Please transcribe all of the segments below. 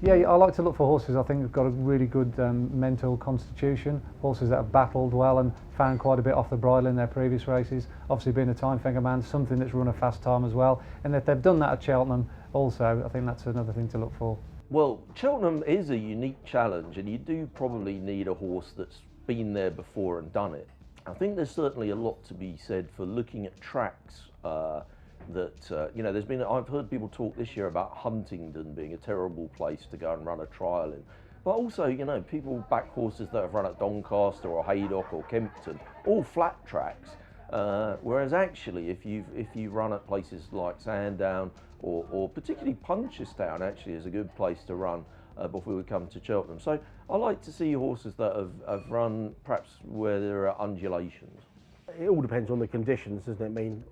Yeah, I like to look for horses I think have got a really good mental constitution, horses that have battled well and found quite a bit off the bridle in their previous races. Obviously being a time finger man, something that's run a fast time as well, and if they've done that at Cheltenham also, I think that's another thing to look for. Well, Cheltenham is a unique challenge, and you do probably need a horse that's been there before and done it. I think there's certainly a lot to be said for looking at tracks you know, I've heard people talk this year about Huntingdon being a terrible place to go and run a trial in. But also, you know, people back horses that have run at Doncaster or Haydock or Kempton, all flat tracks. Whereas actually, if you run at places like Sandown or particularly Punchestown, actually is a good place to run before we come to Cheltenham. So I like to see horses that have run perhaps where there are undulations. It all depends on the conditions, doesn't it? I mean,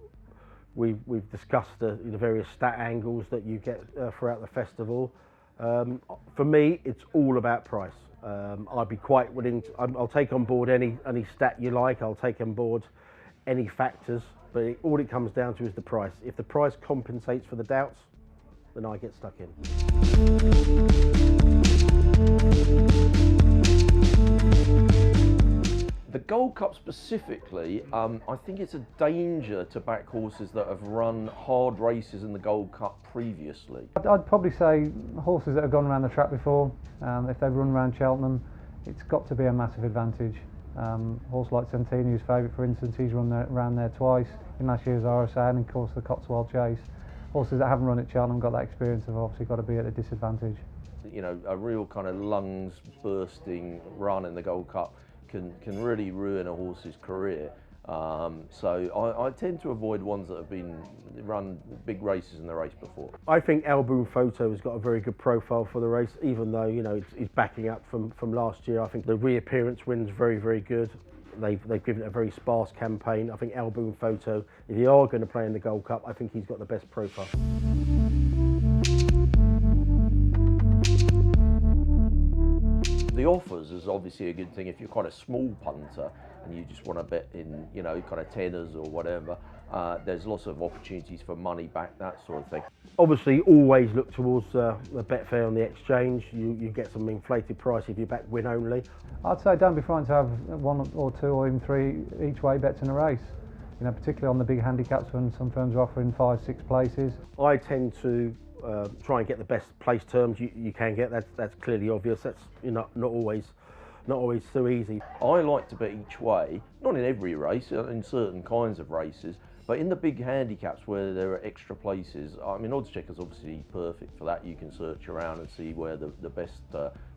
we've discussed the various stat angles that you get throughout the festival. For me, it's all about price. I'd be quite willing to, I'll take on board any stat you like, I'll take on board any factors, but all it comes down to is the price. If the price compensates for the doubts, then I get stuck in. The Gold Cup specifically, I think it's a danger to back horses that have run hard races in the Gold Cup previously. I'd probably say horses that have gone around the track before, if they've run around Cheltenham, it's got to be a massive advantage. Horse like Santini, who's favourite for instance, he's run around there twice in last year's RSA and of course the Cotswold Chase. Horses that haven't run at Cheltenham got that experience have obviously got to be at a disadvantage. You know, a real kind of lungs bursting run in the Gold Cup can really ruin a horse's career. So I tend to avoid ones that have been run big races in the race before. I think Album Photo has got a very good profile for the race, even though, you know, he's backing up from last year. I think the reappearance win's very, very good. They've given it a very sparse campaign. I think Album Photo, if you are going to play in the Gold Cup, I think he's got the best profile. The offers is obviously a good thing if you're quite a small punter and you just want to bet in, you know, kind of tenors or whatever. There's lots of opportunities for money back, that sort of thing. Obviously, always look towards the Betfair on the exchange. You get some inflated price if you back win only. I'd say don't be frightened to have one or two or even three each way bets in a race. You know, particularly on the big handicaps when some firms are offering 5-6 places. I tend to try and get the best place terms you can get. That's clearly obvious. That's not always so easy. I like to bet each way, not in every race, in certain kinds of races, but in the big handicaps where there are extra places. I mean, Oddschecker's obviously perfect for that. You can search around and see where the best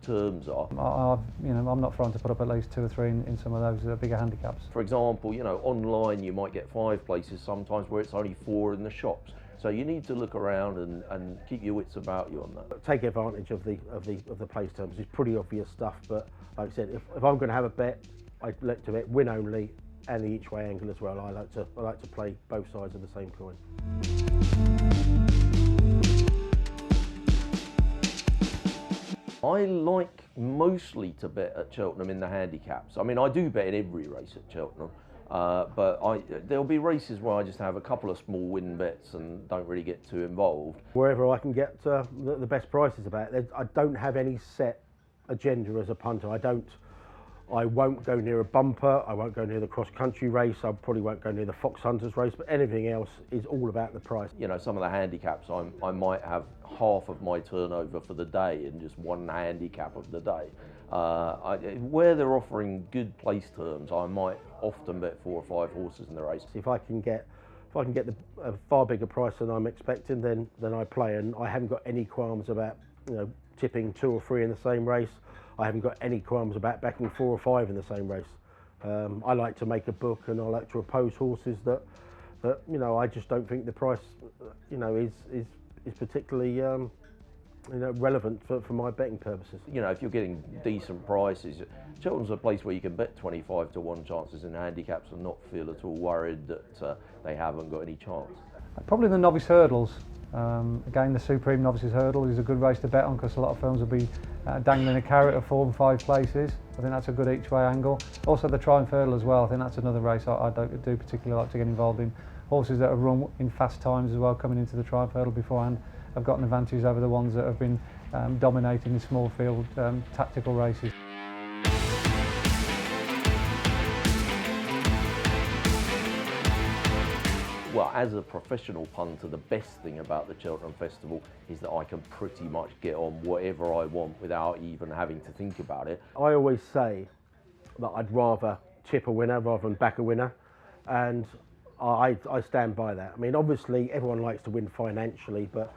terms are. You know, I'm not frightened to put up at least 2 or 3 in some of those bigger handicaps. For example, you know, online you might get 5 places sometimes where it's only 4 in the shops. So you need to look around and keep your wits about you on that. Take advantage of the place terms. It's pretty obvious stuff, but like I said, if I'm going to have a bet, I like to bet win only and the each way angle as well. I like to play both sides of the same coin. I like mostly to bet at Cheltenham in the handicaps. I mean, I do bet in every race at Cheltenham. But there'll be races where I just have a couple of small win bets and don't really get too involved. Wherever I can get the best prices about it. I don't have any set agenda as a punter. I won't go near a bumper, I won't go near the cross-country race, I probably won't go near the Fox Hunters race, but anything else is all about the price. You know, some of the handicaps, I might have half of my turnover for the day in just one handicap of the day. Where they're offering good place terms, I might often bet 4 or 5 horses in the race. If I can get a far bigger price than I'm expecting, then I play, and I haven't got any qualms about, you know, tipping 2 or 3 in the same race. I haven't got any qualms about backing 4 or 5 in the same race. I like to make a book, and I like to oppose horses that you know, I just don't think the price, you know, is particularly you know, relevant for my betting purposes. You know, if you're getting decent prices, Cheltenham's a place where you can bet 25 to 1 chances in handicaps and not feel at all worried that they haven't got any chance. Probably the Novice hurdles. Again, the Supreme Novices hurdle is a good race to bet on because a lot of firms will be dangling a carrot at 4 and 5 places. I think that's a good each way angle. Also the Triumph hurdle as well. I think that's another race I do particularly like to get involved in. horses that have run in fast times as well coming into the triumph hurdle beforehand have got an advantage over the ones that have been dominating the small field tactical races. Well, as a professional punter, the best thing about the Cheltenham Festival is that I can pretty much get on whatever I want without even having to think about it. I always say that I'd rather tip a winner rather than back a winner, and I stand by that. I mean, obviously everyone likes to win financially, but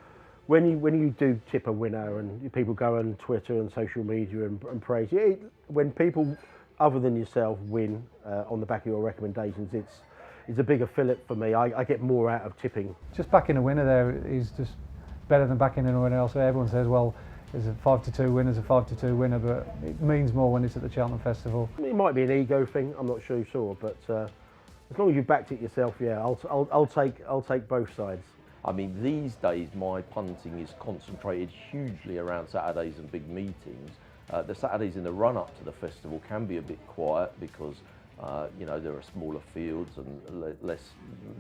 when you do tip a winner and people go on Twitter and social media and praise you, when people other than yourself win on the back of your recommendations, it's a bigger fillet for me. I get more out of tipping. Just backing a winner there is just better than backing anyone else. Everyone says, well, there's a 5-2 winner's a 5-2 winner, but it means more when it's at the Cheltenham Festival. It might be an ego thing, I'm not sure, but as long as you backed it yourself, yeah, I'll take both sides. I mean, these days my punting is concentrated hugely around Saturdays and big meetings. The Saturdays in the run-up to the festival can be a bit quiet because you know, there are smaller fields and a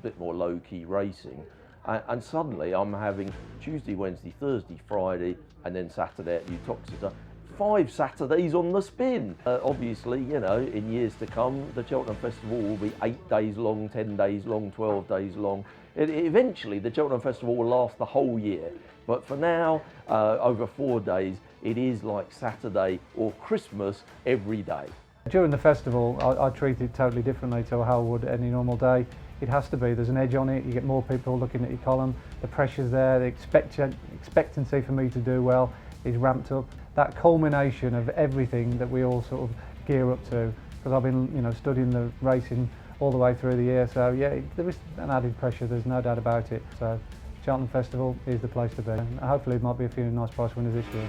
bit more low-key racing. And suddenly I'm having Tuesday, Wednesday, Thursday, Friday, and then Saturday at Uttoxeter. 5 Saturdays on the spin. Obviously, you know, in years to come, the Cheltenham Festival will be 8 days long, 10 days long, 12 days long. Eventually, the Cheltenham Festival will last the whole year. But for now, over 4 days, it is like Saturday or Christmas every day. During the festival, I treat it totally differently to how I would any normal day. It has to be. There's an edge on it. You get more people looking at your column. The pressure's there. The expectancy for me to do well is ramped up. That culmination of everything that we all sort of gear up to, because I've been, you know, studying the racing all the way through the year. So yeah, there is an added pressure. There's no doubt about it. So Cheltenham Festival is the place to be. And hopefully, there might be a few nice prize winners this year.